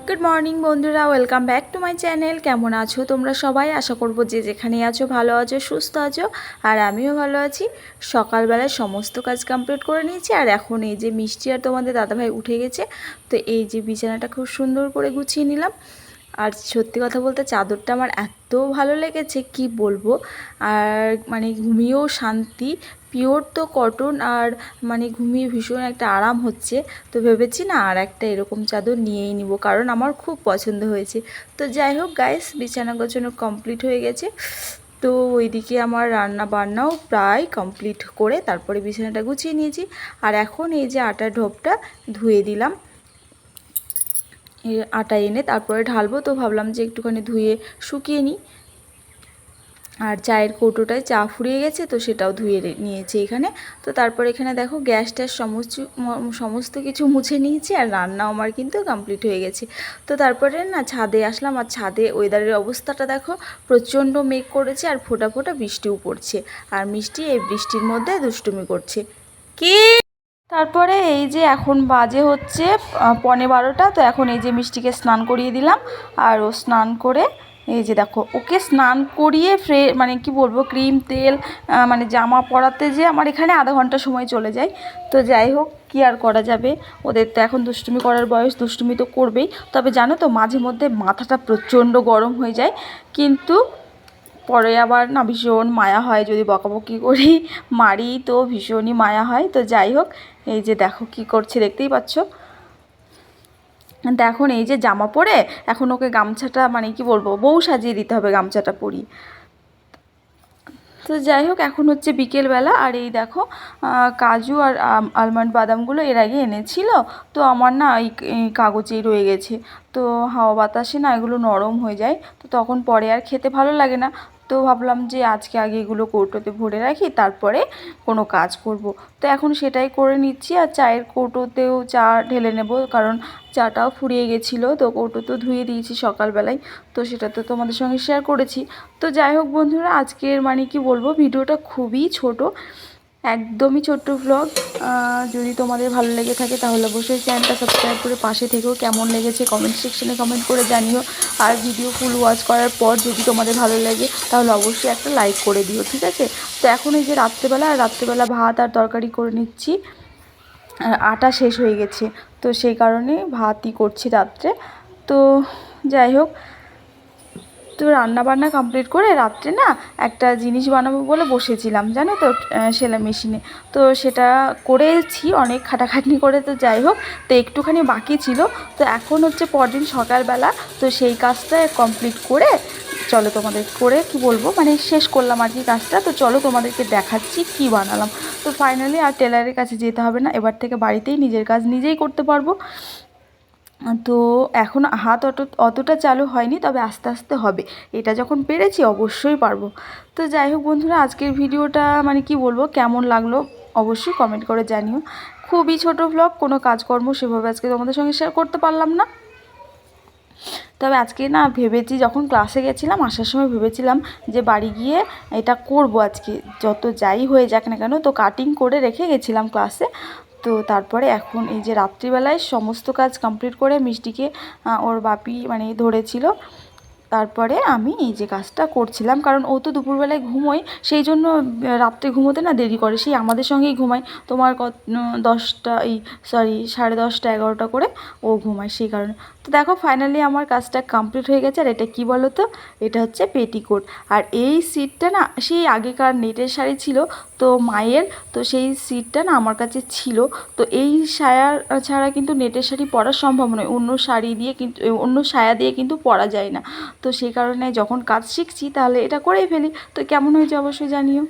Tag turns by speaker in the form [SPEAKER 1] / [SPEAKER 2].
[SPEAKER 1] Good morning বন্ধুরা, welcome back to my channel. কেমন আছো তোমরা সবাই? আশা করবো যে যেখানে আছো ভালো আছো, সুস্থ আছো, আর আমিও ভালো আছি। সকালবেলায় সমস্ত কাজ কমপ্লিট করে নিয়েছি, আর এখন এই যে মিষ্টি আর তোমাদের দাদাভাই উঠে গেছে, তো এই যে বিছানাটা খুব সুন্দর করে গুছিয়ে নিলাম। আর সত্যি কথা বলতে চাদরটা আমার এত ভালো লেগেছে কি বলবো। আর মানে ঘুমিয়েও শান্তি, পিওর তো কটন, আর মানে ঘুমিয়ে ভীষণ একটা আরাম হচ্ছে। তো ভেবেছি না আর একটা এরকম চাদর নিয়েই নিব, কারণ আমার খুব পছন্দ হয়েছে। তো যাই হোক গাইস, বিছানা গোছানো কমপ্লিট হয়ে গেছে। তো ওইদিকে আমার রান্না বান্নাও প্রায় কমপ্লিট করে তারপরে বিছানাটা গুছিয়ে নিয়েছি। আর এখন এই যে আটার ঢোপটা ধুয়ে দিলাম, আটা এনে তারপরে ঢালবো। তো ভাবলাম যে একটুখানি ধুয়ে শুকিয়ে নিই। আর চায়ের কৌটোটায় চা ফুরিয়ে গেছে, তো সেটাও ধুয়ে নিয়েছি এখানে। তো তারপর এখানে দেখো গ্যাসটার সমস্ত কিছু মুছে নিয়েছি, আর রান্নাও আমার কিন্তু কমপ্লিট হয়ে গেছে। তো তারপরে না ছাদে আসলাম, আর ছাদে ওয়েদারের অবস্থাটা দেখো, প্রচণ্ড মেঘ করেছে আর ফোঁটা ফোঁটা বৃষ্টিও পড়ছে। আর মিষ্টি এই বৃষ্টির মধ্যে দুষ্টুমি করছে কি। তারপরে এই যে এখন বাজে হচ্ছে 11:15। তো এখন এই যে মিষ্টিকে স্নান করিয়ে দিলাম, আর ও স্নান করে এই যে দেখো ওকে স্নান করিয়ে মানে কি বলবো, ক্রিম তেল মানে জামা পরাতে যে আমার এখানে আধা ঘন্টা সময় চলে যায়। তো যাই হোক, কি আর করা যাবে, ওদের তো এখন দুষ্টুমি করার বয়স, দুষ্টুমি তো করবেই। তবে জানো তো, মাঝে মধ্যে মাথাটা প্রচণ্ড গরম হয়ে যায়, কিন্তু পরে আবার না ভীষণ মায়া হয়, যদি বকাবকি করি মারি তো ভীষণই মায়া হয়। তো যাই হোক, এই যে দেখো কি করছে দেখতেই পাচ্ছ। এখন এই যে জামা পরে এখন ওকে গামছাটা মানে কি বলবো, বউ সাজিয়ে দিতে হবে গামছাটা পরিয়ে। তো যাই হোক, এখন হচ্ছে বিকেলবেলা, আর এই দেখো কাজু আর আলমন্ড বাদামগুলো এর আগে এনেছিল। তো আমার না এই কাগজেই রয়ে গেছে। তো হাওয়া বাতাসে না এগুলো নরম হয়ে যায়, তো তখন পরে আর খেতে ভালো লাগে না। তো ভাবলাম যে আজকে আগে এগুলো কৌটোতে ভরে রাখি, তারপরে কোনো কাজ করব। তো এখন সেটাই করে নিচ্ছি, আর চায়ের কৌটোতেও চা ঢেলে নেব, কারণ চাটাও ফুরিয়ে গেছিলো। তো কৌটো তো ধুয়ে দিয়েছি সকালবেলায়, তো সেটা তো তোমাদের সঙ্গে শেয়ার করেছি। তো যাই হোক বন্ধুরা, আজকের মানে কি বলবো, ভিডিওটা খুবই ছোট, একদমই ছোট্ট ভ্লগ। যদি তোমাদের ভালো লেগে থাকে তাহলে অবশ্যই চ্যানেলটা সাবস্ক্রাইব করে পাশে থেকেও, কেমন লেগেছে কমেন্ট সেকশনে কমেন্ট করে জানিও। আর ভিডিও ফুল ওয়াচ করার পর যদি তোমাদের ভালো লাগে তাহলে অবশ্যই একটা লাইক করে দিও, ঠিক আছে? তো এখন এই যে রাত্রেবেলা ভাত আর তরকারি করে নিচ্ছি। আটা শেষ হয়ে গেছে, তো সেই কারণে ভাতই করছি রাত্রে। তো যাই হোক, তো রান্না বান্না কমপ্লিট করে রাত্রে না একটা জিনিস বানাবো বলে বসেছিলাম, জানো তো, সেলাই মেশিনে। তো সেটা করেছি অনেক খাটাখাটনি করে। তো যাই হোক, তো একটুখানি বাকি ছিল। তো এখন হচ্ছে পরদিন সকালবেলা, তো সেই কাজটা কমপ্লিট করে চলো তোমাদের করে কি বলবো, মানে শেষ করলাম আর কি কাজটা। তো চলো তোমাদেরকে দেখাচ্ছি কি বানালাম। তো ফাইনালি আর টেলারের কাছে যেতে হবে না, এবার থেকে বাড়িতেই নিজের কাজ নিজেই করতে পারবো। তো এখন হাত অতটা চালু হয়নি, তবে আস্তে আস্তে হবে। এটা যখন পেরেছি অবশ্যই পারবো। তো যাই হোক বন্ধুরা, আজকের ভিডিওটা মানে কি বলবো, কেমন লাগলো অবশ্যই কমেন্ট করে জানিও। খুবই ছোট ভ্লগ, কোনো কাজকর্ম সেভাবে আজকে তোমাদের সঙ্গে শেয়ার করতে পারলাম না। তবে আজকে না ভেবেছি, যখন ক্লাসে গেছিলাম আসার সময় ভেবেছিলাম যে বাড়ি গিয়ে এটা করব আজকে, যত যাই হয়ে যাক না কেন। তো কাটিং করে রেখে গেছিলাম ক্লাসে। তো তারপরে এখন এই যে রাত্রিবেলায় সমস্ত কাজ কমপ্লিট করে মিষ্টিকে ওর বাপি মানে ধরেছিল, তারপরে আমি এই যে কাজটা করছিলাম, কারণ ও তো দুপুরবেলায় ঘুমোয়, সেই জন্য রাত্রে ঘুমোতে না দেরি করে, সেই আমাদের সঙ্গেই ঘুমায়। তোমার 10:30 11টা করে ও ঘুমায়, সেই কারণে। তো দেখো ফাইনালি আমার কাজটা কমপ্লিট হয়ে গেছে। আর এটা কি বলো তো, এটা হচ্ছে পেটিকোট। আর এই সিটটা না সেই আগেকার নেটের শাড়ি ছিল তো মায়ের, তো সেই সিটটা না আমার কাছে ছিল। তো এই সায়া ছাড়া কিন্তু নেটের শাড়ি পরা সম্ভব নয়, অন্য শাড়ি দিয়ে কিন্তু, অন্য সায়া দিয়ে কিন্তু পরা যায় না। তো সেই কারণে যখন কাজ শিখছি তাহলে এটা করেই ফেলি। তো কেমন হয়েছে অবশ্যই জানিও।